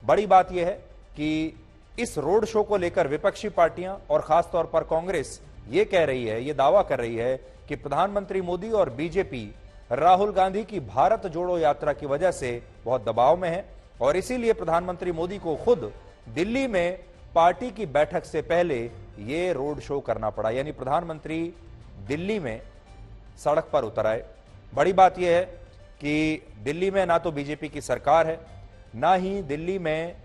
बड़ी बात यह है कि इस रोड शो को लेकर विपक्षी पार्टियां और खासतौर पर कांग्रेस ये कह रही है, ये दावा कर रही है कि प्रधानमंत्री मोदी और बीजेपी राहुल गांधी की भारत जोड़ो यात्रा की वजह से बहुत दबाव में है और इसीलिए प्रधानमंत्री मोदी को खुद दिल्ली में पार्टी की बैठक से पहले ये रोड शो करना पड़ा, यानी प्रधानमंत्री दिल्ली में सड़क पर उतर आए। बड़ी बात यह है कि दिल्ली में ना तो बीजेपी की सरकार है, ना ही दिल्ली में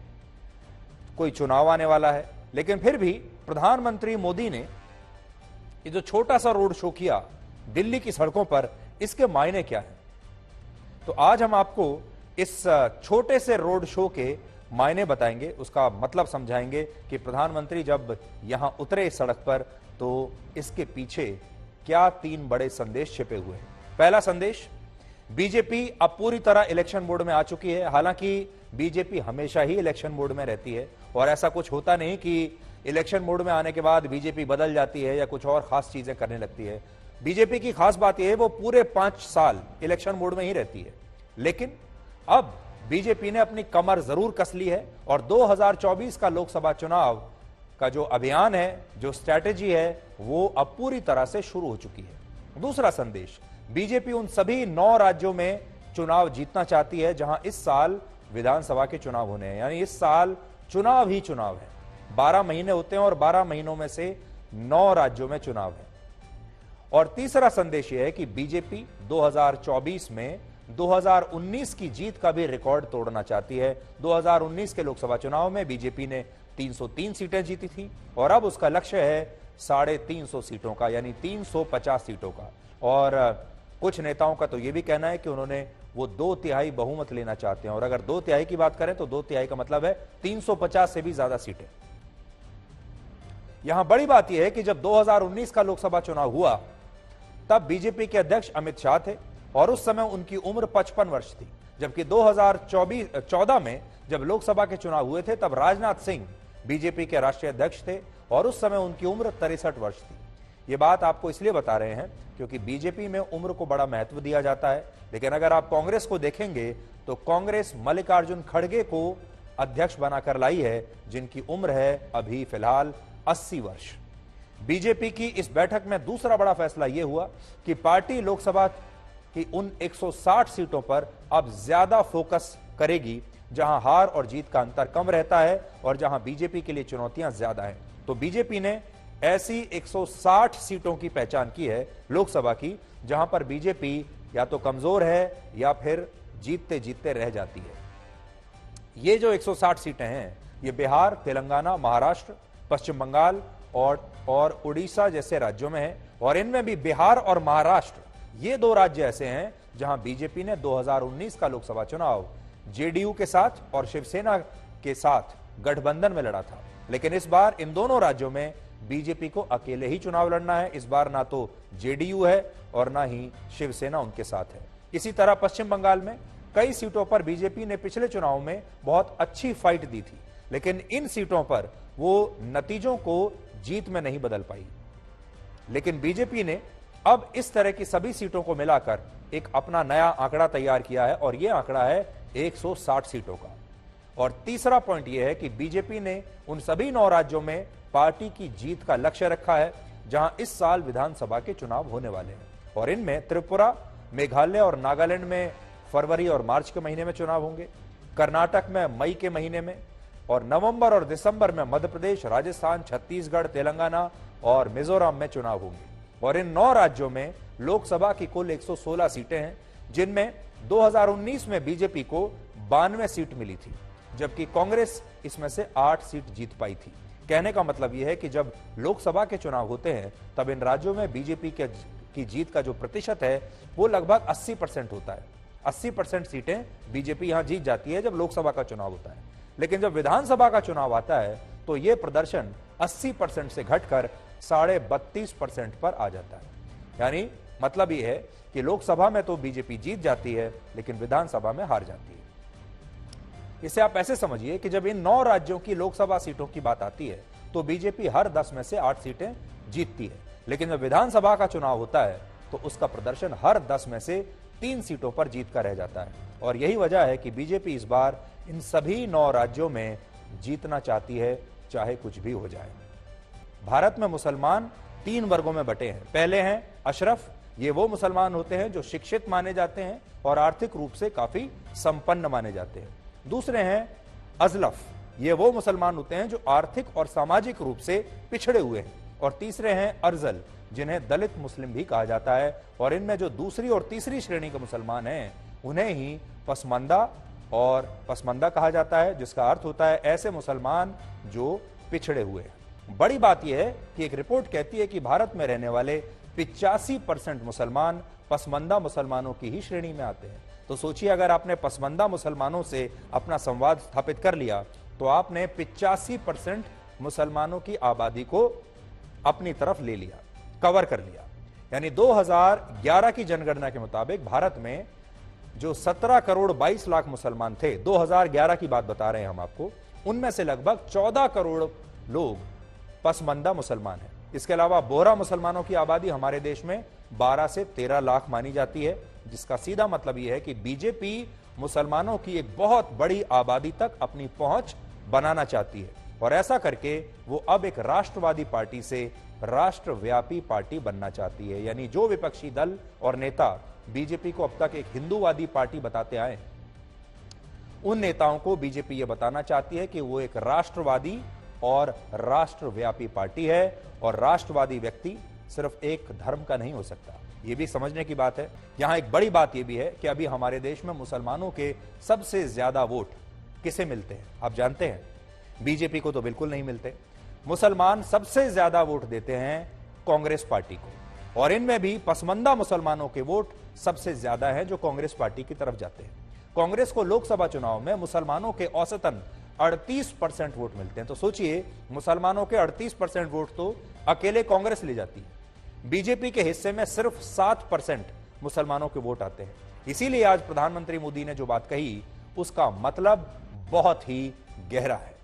कोई चुनाव आने वाला है, लेकिन फिर भी प्रधानमंत्री मोदी ने ये जो छोटा सा रोड शो किया दिल्ली की सड़कों पर, इसके मायने क्या है? तो आज हम आपको इस छोटे से रोड शो के मायने बताएंगे, उसका मतलब समझाएंगे कि प्रधानमंत्री जब यहां उतरे इस सड़क पर तो इसके पीछे क्या 3 बड़े संदेश छिपे हुए हैं। पहला संदेश, बीजेपी अब पूरी तरह इलेक्शन मोड में आ चुकी है। हालांकि बीजेपी हमेशा ही इलेक्शन मोड में रहती है और ऐसा कुछ होता नहीं कि इलेक्शन मोड में आने के बाद बीजेपी बदल जाती है या कुछ और खास चीजें करने लगती है। बीजेपी की खास बात यह है वो पूरे 5 साल इलेक्शन मोड में ही रहती है, लेकिन अब बीजेपी ने अपनी कमर जरूर कस ली है और 2024 का लोकसभा चुनाव का जो अभियान है, जो स्ट्रैटेजी है, वो अब पूरी तरह से शुरू हो चुकी है। दूसरा संदेश, बीजेपी उन सभी 9 राज्यों में चुनाव जीतना चाहती है जहां इस साल विधानसभा के चुनाव होने हैं, यानी इस साल चुनाव ही चुनाव है। 12 महीने होते हैं और 12 महीनों में से 9 राज्यों में चुनाव है। और तीसरा संदेश यह है कि बीजेपी 2024 में 2019 की जीत का भी रिकॉर्ड तोड़ना चाहती है। 2019 के लोकसभा चुनाव में बीजेपी ने 303 सीटें जीती थी और अब उसका लक्ष्य है 350 सीटों का, यानी 350 सीटों का। और कुछ नेताओं का तो यह भी कहना है कि उन्होंने वो 2/3 बहुमत लेना चाहते हैं, और अगर 2/3 की बात करें तो 2/3 का मतलब है 350 से भी ज्यादा सीटें। यहां बड़ी बात यह है कि जब 2019 का लोकसभा चुनाव हुआ तब बीजेपी के अध्यक्ष अमित शाह थे और उस समय उनकी उम्र 55 वर्ष थी, जबकि 2014 में जब लोकसभा के चुनाव हुए थे तब राजनाथ सिंह बीजेपी के राष्ट्रीय अध्यक्ष थे और उस समय उनकी उम्र 63 वर्ष थी। यह बात आपको इसलिए बता रहे हैं क्योंकि बीजेपी में उम्र को बड़ा महत्व दिया जाता है, लेकिन अगर आप कांग्रेस को देखेंगे तो कांग्रेस मल्लिकार्जुन खड़गे को अध्यक्ष बनाकर लाई है, जिनकी उम्र है अभी फिलहाल 80 वर्ष। बीजेपी की इस बैठक में दूसरा बड़ा फैसला यह हुआ कि पार्टी लोकसभा की उन 160 सीटों पर अब ज्यादा फोकस करेगी जहां हार और जीत का अंतर कम रहता है और जहां बीजेपी के लिए चुनौतियां ज्यादा हैं। तो बीजेपी ने ऐसी 160 सीटों की पहचान की है लोकसभा की जहां पर बीजेपी या तो कमजोर है या फिर जीतते जीतते रह जाती है। ये जो 160 सीटें हैं ये बिहार, तेलंगाना, महाराष्ट्र, पश्चिम बंगाल और उड़ीसा जैसे राज्यों में है, और इनमें भी बिहार और महाराष्ट्र ये 2 राज्य ऐसे हैं जहां बीजेपी ने 2019 का लोकसभा चुनाव जेडीयू के साथ और शिवसेना के साथ गठबंधन में लड़ा था, लेकिन इस बार इन दोनों राज्यों में बीजेपी को अकेले ही चुनाव लड़ना है। इस बार ना तो जेडीयू है और ना ही शिवसेना उनके साथ है। इसी तरह पश्चिम बंगाल में कई सीटों पर बीजेपी ने पिछले चुनाव में बहुत अच्छी फाइट दी थी, लेकिन इन सीटों पर वो नतीजों को जीत में नहीं बदल पाई। लेकिन बीजेपी ने अब इस तरह की सभी सीटों को मिलाकर एक अपना नया आंकड़ा तैयार किया है और यह आंकड़ा है 160 सीटों का। और तीसरा पॉइंट यह है कि बीजेपी ने उन सभी 9 राज्यों में पार्टी की जीत का लक्ष्य रखा है जहां इस साल विधानसभा के चुनाव होने वाले हैं, और इनमें त्रिपुरा, मेघालय और नागालैंड में फरवरी और मार्च के महीने में चुनाव होंगे, कर्नाटक में मई के महीने में, और नवंबर और दिसंबर में मध्य प्रदेश, राजस्थान, छत्तीसगढ़, तेलंगाना और मिजोरम में चुनाव होंगे। और इन 9 राज्यों में लोकसभा की कुल 116 सीटें हैं, जिनमें 2019 में बीजेपी को 92 सीट मिली थी, जबकि कांग्रेस इसमें से 8 सीट जीत पाई थी। कहने का मतलब यह है कि जब लोकसभा के चुनाव होते हैं तब इन राज्यों में बीजेपी की जीत का जो प्रतिशत है वो लगभग 80% होता है। 80% सीटें बीजेपी यहां जीत जाती है जब लोकसभा का चुनाव होता है, लेकिन जब विधानसभा का चुनाव आता है तो यह प्रदर्शन 80% से घटकर 32.5% पर आ जाता है। यानी मतलब यह है कि लोकसभा में तो बीजेपी जीत जाती है लेकिन विधानसभा में हार जाती है। इसे आप ऐसे समझिए कि जब इन 9 राज्यों की लोकसभा सीटों की बात आती है तो बीजेपी हर 10 में से 8 सीटें जीतती है, लेकिन जब विधानसभा का चुनाव होता है तो उसका प्रदर्शन हर 10 में से 3 सीटों पर जीत का रह जाता है। और यही वजह है कि बीजेपी इस बार इन सभी 9 राज्यों में जीतना चाहती है, चाहे कुछ भी हो जाए। भारत में मुसलमान 3 वर्गों में बटे हैं। पहले हैं अशरफ, ये वो मुसलमान होते हैं जो शिक्षित माने जाते हैं और आर्थिक रूप से काफी संपन्न माने जाते हैं। दूसरे हैं अजलफ, ये वो मुसलमान होते हैं जो आर्थिक और सामाजिक रूप से पिछड़े हुए हैं। और तीसरे हैं अर्जल, जिन्हें दलित मुस्लिम भी कहा जाता है। और इनमें जो दूसरी और तीसरी श्रेणी के मुसलमान हैं उन्हें ही पसमंदा कहा जाता है, जिसका अर्थ होता है ऐसे मुसलमान जो पिछड़े हुए हैं। बड़ी बात यह है कि एक रिपोर्ट कहती है कि भारत में रहने वाले 85% मुसलमान पसमंदा मुसलमानों की ही श्रेणी में आते हैं। तो सोचिए, अगर आपने पसमंदा मुसलमानों से अपना संवाद स्थापित कर लिया तो आपने 85% मुसलमानों की आबादी को अपनी तरफ ले लिया, कवर कर लिया। यानी 2011 की जनगणना के मुताबिक भारत में जो 17 करोड़ 22 लाख मुसलमान थे, 2011 की बात बता रहे हैं हम आपको, उनमें से लगभग 14 करोड़ लोग पसमंदा मुसलमान हैं। इसके अलावा बोहरा मुसलमानों की आबादी हमारे देश में 12 से 13 लाख मानी जाती है, जिसका सीधा मतलब यह है कि बीजेपी मुसलमानों की एक बहुत बड़ी आबादी तक अपनी पहुंच बनाना चाहती है। और ऐसा करके वो अब एक राष्ट्रवादी पार्टी से राष्ट्रव्यापी पार्टी बनना चाहती है। यानी जो विपक्षी दल और नेता बीजेपी को अब तक एक हिंदूवादी पार्टी बताते आए, उन नेताओं को बीजेपी यह बताना चाहती है कि वो एक राष्ट्रवादी और राष्ट्रव्यापी पार्टी है। और राष्ट्रवादी व्यक्ति सिर्फ एक धर्म का नहीं हो सकता, यह भी समझने की बात है। यहां एक बड़ी बात यह भी है कि अभी हमारे देश में मुसलमानों के सबसे ज्यादा वोट किसे मिलते हैं, आप जानते हैं? बीजेपी को तो बिल्कुल नहीं मिलते। मुसलमान सबसे ज्यादा वोट देते हैं कांग्रेस पार्टी को, और इनमें भी पसमंदा मुसलमानों के वोट सबसे ज्यादा हैं जो कांग्रेस पार्टी की तरफ जाते हैं। कांग्रेस को लोकसभा चुनाव में मुसलमानों के औसतन 38% वोट मिलते हैं। तो सोचिए, मुसलमानों के 38% वोट तो अकेले कांग्रेस ले जाती है। बीजेपी के हिस्से में सिर्फ 7% मुसलमानों के वोट आते हैं। इसीलिए आज प्रधानमंत्री मोदी ने जो बात कही उसका मतलब बहुत ही गहरा है।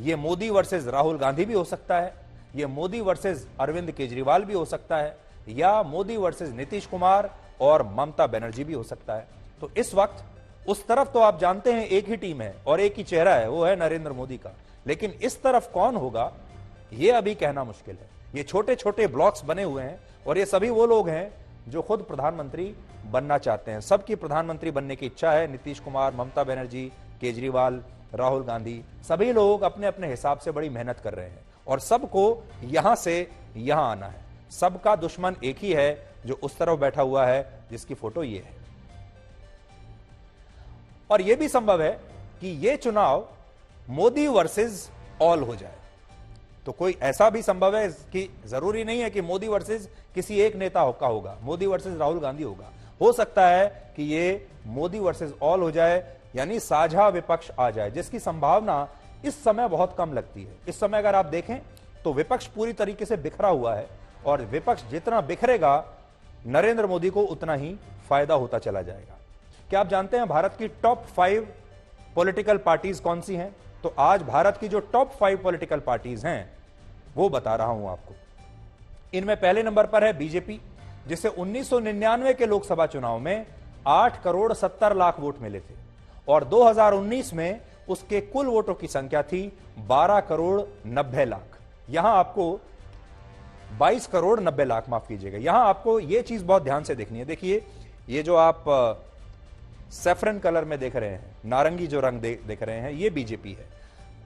यह मोदी वर्सेस राहुल गांधी भी हो सकता है, यह मोदी वर्सेस अरविंद केजरीवाल भी हो सकता है, या मोदी वर्सेस नीतीश कुमार और ममता बनर्जी भी हो सकता है। तो इस वक्त उस तरफ तो आप जानते हैं एक ही टीम है और एक ही चेहरा है, वो है नरेंद्र मोदी का। लेकिन इस तरफ कौन होगा यह अभी कहना मुश्किल है। ये छोटे छोटे ब्लॉक्स बने हुए हैं और ये सभी वो लोग हैं जो खुद प्रधानमंत्री बनना चाहते हैं। सबकी प्रधानमंत्री बनने की इच्छा है। नीतीश कुमार, ममता बनर्जी, केजरीवाल, राहुल गांधी, सभी लोग अपने अपने हिसाब से बड़ी मेहनत कर रहे हैं और सबको यहां से यहां आना है। सबका दुश्मन एक ही है जो उस तरफ बैठा हुआ है, जिसकी फोटो ये है। और यह भी संभव है कि यह चुनाव मोदी वर्सेस ऑल हो जाए। तो कोई ऐसा भी संभव है कि जरूरी नहीं है कि मोदी वर्सेस किसी एक नेता का होगा, मोदी वर्सेस राहुल गांधी होगा। हो सकता है कि यह मोदी वर्सेस ऑल हो जाए, यानी साझा विपक्ष आ जाए, जिसकी संभावना इस समय बहुत कम लगती है। इस समय अगर आप देखें तो विपक्ष पूरी तरीके से बिखरा हुआ है और विपक्ष जितना बिखरेगा नरेंद्र मोदी को उतना ही फायदा होता चला जाएगा। क्या आप जानते हैं भारत की टॉप 5 पॉलिटिकल पार्टीज कौन सी हैं? तो आज भारत की जो टॉप 5 पॉलिटिकल पार्टीज हैं वो बता रहा हूं आपको। इनमें पहले नंबर पर है बीजेपी, जिसे 1999 के लोकसभा चुनाव में 8 करोड़ 70 लाख वोट मिले थे और 2019 में उसके कुल वोटों की संख्या थी 12 करोड़ 90 लाख। यहां आपको 22 करोड़ 90 लाख, माफ कीजिएगा। यहां आपको यह चीज बहुत ध्यान से देखनी है। देखिए, ये जो आप सैफरन कलर में देख रहे हैं, नारंगी जो रंग देख रहे हैं, ये बीजेपी है।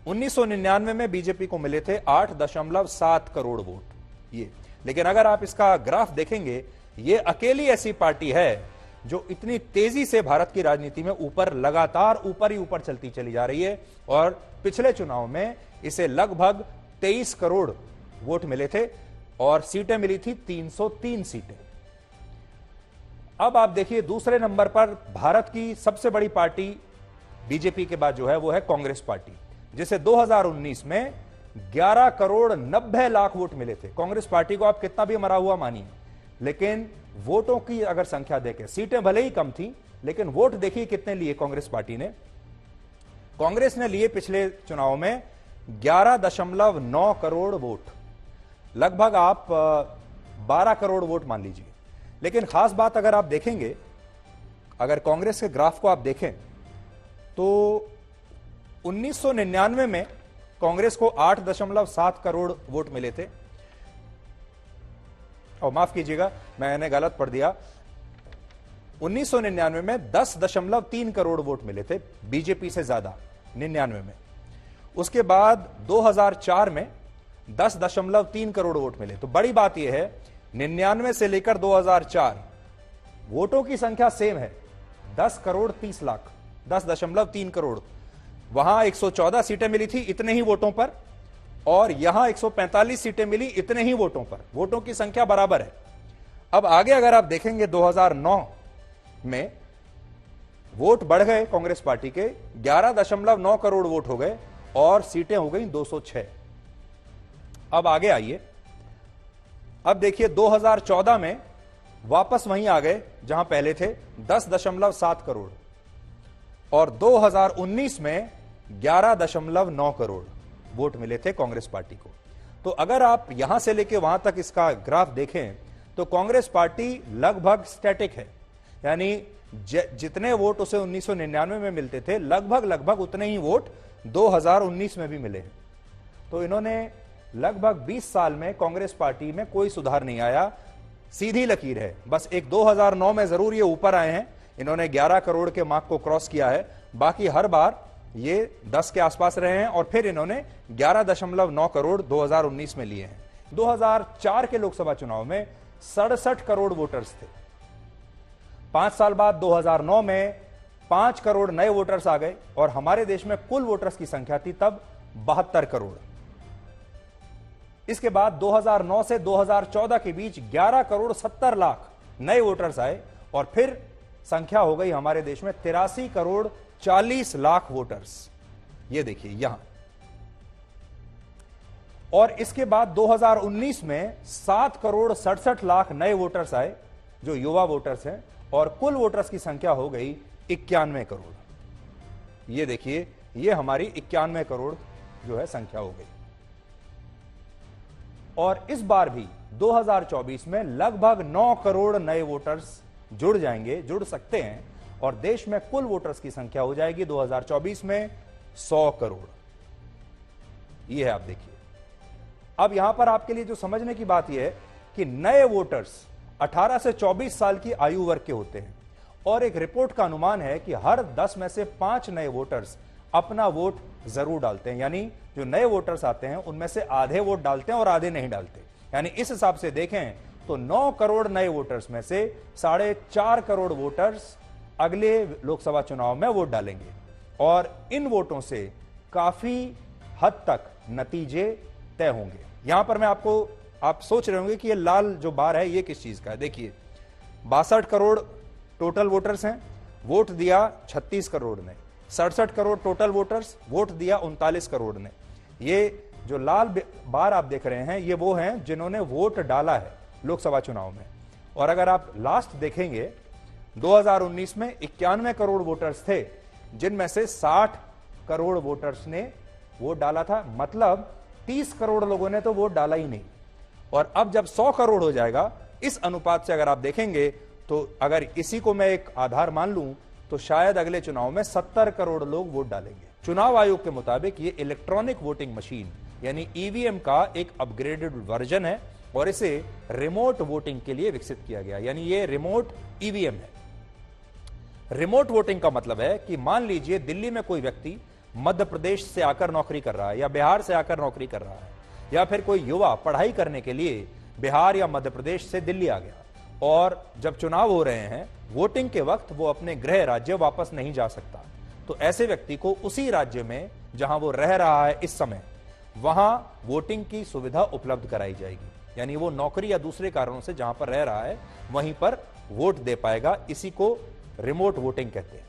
1999 में बीजेपी को मिले थे 8.7 करोड़ वोट ये। लेकिन अगर आप इसका ग्राफ देखेंगे, ये अकेली ऐसी पार्टी है जो इतनी तेजी से भारत की राजनीति में ऊपर, लगातार ऊपर ही ऊपर चलती चली जा रही है। और पिछले चुनाव में इसे लगभग 23 करोड़ वोट मिले थे और सीटें मिली थी 303 सीटें। अब आप देखिए, दूसरे नंबर पर भारत की सबसे बड़ी पार्टी बीजेपी के बाद जो है वो है कांग्रेस पार्टी, जिसे 2019 में 11 करोड़ 90 लाख वोट मिले थे। कांग्रेस पार्टी को आप कितना भी मरा हुआ मानिए, लेकिन वोटों की अगर संख्या देखें, सीटें भले ही कम थी लेकिन वोट देखिए कितने लिए कांग्रेस पार्टी ने। कांग्रेस ने लिए पिछले चुनाव में 11.9 करोड़ वोट, लगभग आप 12 करोड़ वोट मान लीजिए। लेकिन खास बात अगर आप देखेंगे, अगर कांग्रेस के ग्राफ को आप देखें तो 1999 में कांग्रेस को 8.7 करोड़ वोट मिले थे, और माफ कीजिएगा मैंने गलत पढ़ दिया, 1999 में 10.3 करोड़ वोट मिले थे, बीजेपी से ज्यादा 99 में। उसके बाद 2004 में 10.3 करोड़ वोट मिले। तो बड़ी बात यह है 99 से लेकर 2004 वोटों की संख्या सेम है, 10 करोड़ 30 लाख, 10.3 करोड़। वहां 114 सीटें मिली थी इतने ही वोटों पर, और यहां 145 सीटें मिली इतने ही वोटों पर, वोटों की संख्या बराबर है। अब आगे अगर आप देखेंगे 2009 में वोट बढ़ गए कांग्रेस पार्टी के, 11.9 करोड़ वोट हो गए और सीटें हो गई 206। अब आगे आइए, अब देखिए 2014 में वापस वहीं आ गए जहां पहले थे, 10.7 करोड़, और 2019 में 11.9 करोड़ वोट मिले थे कांग्रेस पार्टी को। तो अगर आप यहां से लेके वहां तक इसका ग्राफ देखें तो कांग्रेस पार्टी लगभग स्टैटिक है, यानी जितने वोट उसे 1999 में मिलते थे लगभग उतने ही वोट 2019 में भी मिले हैं। तो इन्होंने लगभग 20 साल में कांग्रेस पार्टी में कोई सुधार नहीं आया, सीधी लकीर है। बस एक 2009 में जरूर ये ऊपर आए हैं, इन्होंने 11 करोड़ के मार्क को क्रॉस किया है, बाकी हर बार ये 10 के आसपास रहे हैं, और फिर इन्होंने 11.9 करोड़ 2019 में लिए हैं। 2004 के लोकसभा चुनाव में 67 करोड़ वोटर्स थे। 5 साल बाद 2009 में 5 करोड़ नए वोटर्स आ गए, और हमारे देश में कुल वोटर्स की संख्या थी तब 72 करोड़। इसके बाद 2009 से 2014 के बीच 11 करोड़ 70 लाख नए वोटर्स आए, और फिर संख्या हो गई हमारे देश में 83 करोड़ 40 लाख वोटर्स। ये देखिए यहां, और इसके बाद 2019 में 7 करोड़ 67 लाख नए वोटर्स आए जो युवा वोटर्स हैं, और कुल वोटर्स की संख्या हो गई 91 करोड़। ये देखिए, ये हमारी 91 करोड़ जो है संख्या हो गई। और इस बार भी 2024 में लगभग 9 करोड़ नए वोटर्स जुड़ सकते हैं, और देश में कुल वोटर्स की संख्या हो जाएगी 2024 में 100 करोड़। ये है, आप देखिए। अब यहां पर आपके लिए जो समझने की बात यह है कि नए वोटर्स 18 से 24 साल की आयु वर्ग के होते हैं, और एक रिपोर्ट का अनुमान है कि हर 10 में से 5 नए वोटर्स अपना वोट जरूर डालते हैं, यानी जो नए वोटर्स आते हैं उनमें से आधे वोट डालते हैं और आधे नहीं डालते। यानी इस हिसाब से देखें तो 9 करोड़ नए वोटर्स में से 4.5 करोड़ वोटर्स अगले लोकसभा चुनाव में वोट डालेंगे, और इन वोटों से काफी हद तक नतीजे तय होंगे। यहां पर आप सोच रहे होंगे कि ये लाल जो बार है ये किस चीज का है। देखिए 62 करोड़ टोटल वोटर्स हैं, वोट दिया 36 करोड़ ने, 67 करोड़ टोटल वोटर्स, वोट दिया 39 करोड़ ने। ये जो लाल बार आप देख रहे हैं ये वो हैं जिन्होंने वोट डाला है लोकसभा चुनाव में। और अगर आप लास्ट देखेंगे 2019 में 91 करोड़ वोटर्स थे, जिनमें से 60 करोड़ वोटर्स ने वोट डाला था, मतलब 30 करोड़ लोगों ने तो वोट डाला ही नहीं। और अब जब 100 करोड़ हो जाएगा, इस अनुपात से अगर आप देखेंगे तो अगर इसी को मैं एक आधार मान लूं तो शायद अगले चुनाव में 70 करोड़ लोग वोट डालेंगे। चुनाव आयोग के मुताबिक ये इलेक्ट्रॉनिक वोटिंग मशीन यानी ईवीएम का एक अपग्रेडेड वर्जन है, और इसे रिमोट वोटिंग के लिए विकसित किया गया, यानी ये रिमोट ईवीएम है। रिमोट वोटिंग का मतलब है कि मान लीजिए दिल्ली में कोई व्यक्ति मध्य प्रदेश से आकर नौकरी कर रहा है, या बिहार से आकर नौकरी कर रहा है, या फिर कोई युवा पढ़ाई करने के लिए बिहार या मध्य प्रदेश से दिल्ली आ गया, और जब चुनाव हो रहे हैं वोटिंग के वक्त वो अपने गृह राज्य वापस नहीं जा सकता, तो ऐसे व्यक्ति को उसी राज्य में जहां वो रह रहा है इस समय, वहां वोटिंग की सुविधा उपलब्ध कराई जाएगी। यानी वो नौकरी या दूसरे कारणों से जहां पर रह रहा है वहीं पर वोट दे पाएगा। इसी को रिमोट वोटिंग कहते हैं।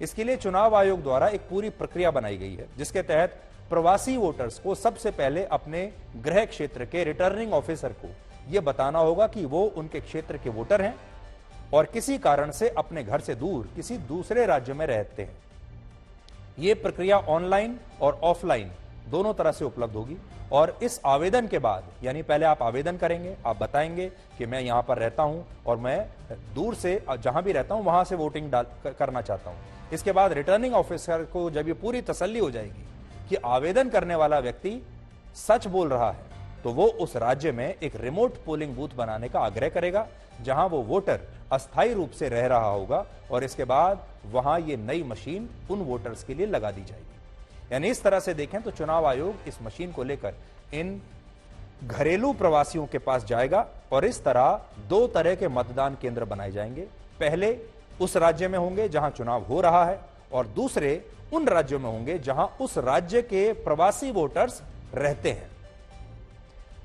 इसके लिए चुनाव आयोग द्वारा एक पूरी प्रक्रिया बनाई गई है, जिसके तहत प्रवासी वोटर्स को सबसे पहले अपने गृह क्षेत्र के रिटर्निंग ऑफिसर को यह बताना होगा कि वो उनके क्षेत्र के वोटर हैं और किसी कारण से अपने घर से दूर किसी दूसरे राज्य में रहते हैं। यह प्रक्रिया ऑनलाइन और ऑफलाइन दोनों तरह से उपलब्ध होगी। और इस आवेदन के बाद, यानी पहले आप आवेदन करेंगे, आप बताएंगे कि मैं यहां पर रहता हूं और मैं दूर से जहां भी रहता हूं वहां से वोटिंग करना चाहता हूं। इसके बाद रिटर्निंग ऑफिसर को जब ये पूरी तसल्ली हो जाएगी कि आवेदन करने वाला व्यक्ति सच बोल रहा है, तो वो उस राज्य में एक रिमोट पोलिंग बूथ बनाने का आग्रह करेगा, जहां वो वोटर अस्थायी रूप से रह रहा होगा, और इसके बाद वहां ये नई मशीन उन वोटर्स के लिए लगा दी जाएगी। यानी इस तरह से देखें तो चुनाव आयोग इस मशीन को लेकर इन घरेलू प्रवासियों के पास जाएगा और इस तरह दो तरह के मतदान केंद्र बनाए जाएंगे। पहले उस राज्य में होंगे जहां चुनाव हो रहा है, और दूसरे उन राज्यों में होंगे जहां उस राज्य के प्रवासी वोटर्स रहते हैं।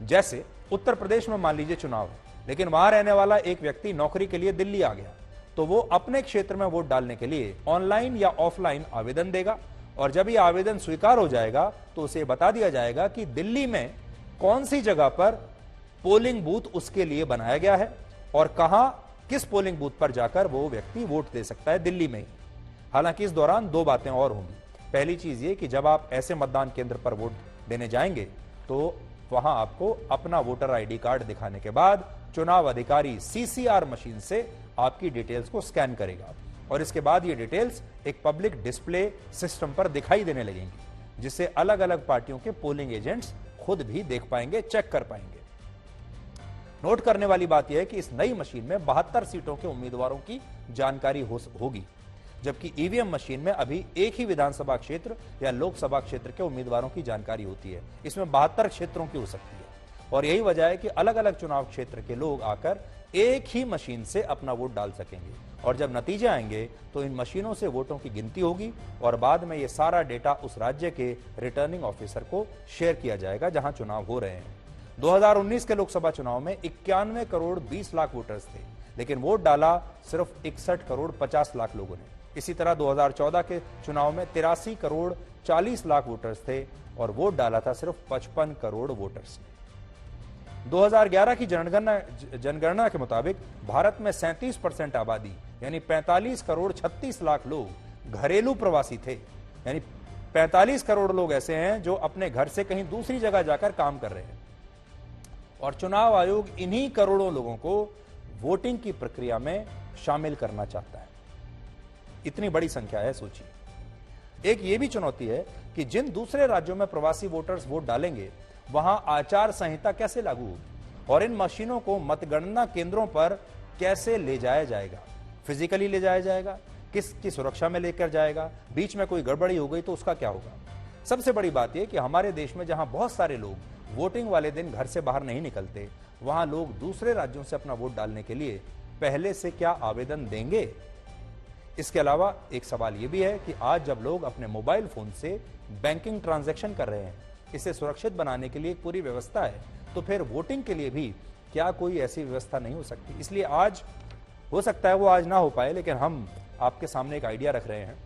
जैसे उत्तर प्रदेश में मान लीजिए चुनाव है, लेकिन वहां रहने वाला एक व्यक्ति नौकरी के लिए दिल्ली आ गया, तो वो अपने क्षेत्र में वोट डालने के लिए ऑनलाइन या ऑफलाइन आवेदन देगा, और जब ये आवेदन स्वीकार हो जाएगा तो उसे बता दिया जाएगा कि दिल्ली में कौन सी जगह पर पोलिंग बूथ उसके लिए बनाया गया है और कहां किस पोलिंग बूथ पर जाकर वो व्यक्ति वोट दे सकता है दिल्ली में ही। हालांकि इस दौरान दो बातें और होंगी। पहली चीज ये कि जब आप ऐसे मतदान केंद्र पर वोट देने जाएंगे तो वहां आपको अपना वोटर आईडी कार्ड दिखाने के बाद चुनाव अधिकारी सीसीआर मशीन से आपकी डिटेल्स को स्कैन करेगा, और इसके बाद ये डिटेल्स एक पब्लिक डिस्प्ले सिस्टम पर दिखाई देने लगेंगी, जिसे अलग अलग पार्टियों के पोलिंग एजेंट्स खुद भी देख पाएंगे, चेक कर पाएंगे। नोट करने वाली बात यह है कि इस नई मशीन में 72 सीटों के उम्मीदवारों की जानकारी होगी, जबकि ईवीएम मशीन में अभी एक ही विधानसभा क्षेत्र या लोकसभा क्षेत्र के उम्मीदवारों की जानकारी होती है। इसमें 72 क्षेत्रों की हो सकती है, और यही वजह है कि अलग अलग चुनाव क्षेत्र के लोग आकर एक ही मशीन से अपना वोट डाल सकेंगे, और जब नतीजे आएंगे तो इन मशीनों से वोटों की गिनती होगी और बाद में ये सारा डेटा उस राज्य के रिटर्निंग ऑफिसर को शेयर किया जाएगा जहां चुनाव हो रहे हैं। 2019 के लोकसभा चुनाव में 91 करोड़ 20 लाख वोटर्स थे, लेकिन वोट डाला सिर्फ 61 करोड़ 50 लाख लोगों ने। इसी तरह 2014 के चुनाव में 83 करोड़ 40 लाख वोटर्स थे और वोट डाला था सिर्फ 55 करोड़ वोटर्स ने। 2011 की जनगणना के मुताबिक भारत में 37% आबादी यानी 45 करोड़ 36 लाख लोग घरेलू प्रवासी थे। यानी 45 करोड़ लोग ऐसे हैं जो अपने घर से कहीं दूसरी जगह जाकर काम कर रहे हैं, और चुनाव आयोग इन्हीं करोड़ों लोगों को वोटिंग की प्रक्रिया में शामिल करना चाहता है। इतनी बड़ी संख्या है, सोचिए। एक ये भी चुनौती है कि जिन दूसरे राज्यों में प्रवासी वोटर्स वोट डालेंगे वहां आचार संहिता कैसे लागू होगी, और इन मशीनों को मतगणना केंद्रों पर कैसे ले जाया जाएगा। फिजिकली ले जाया जाएगा, किसकी सुरक्षा में लेकर जाएगा, बीच में कोई गड़बड़ी हो गई तो उसका क्या होगा। सबसे बड़ी बात यह कि हमारे देश में जहां बहुत सारे लोग वोटिंग वाले दिन घर से बाहर नहीं निकलते, वहां लोग दूसरे राज्यों से अपना वोट डालने के लिए पहले से क्या आवेदन देंगे। इसके अलावा एक सवाल यह भी है कि आज जब लोग अपने मोबाइल फोन से बैंकिंग ट्रांजैक्शन कर रहे हैं, इसे सुरक्षित बनाने के लिए एक पूरी व्यवस्था है, तो फिर वोटिंग के लिए भी क्या कोई ऐसी व्यवस्था नहीं हो सकती। इसलिए आज हो सकता है वो आज ना हो पाए, लेकिन हम आपके सामने एक आइडिया रख रहे हैं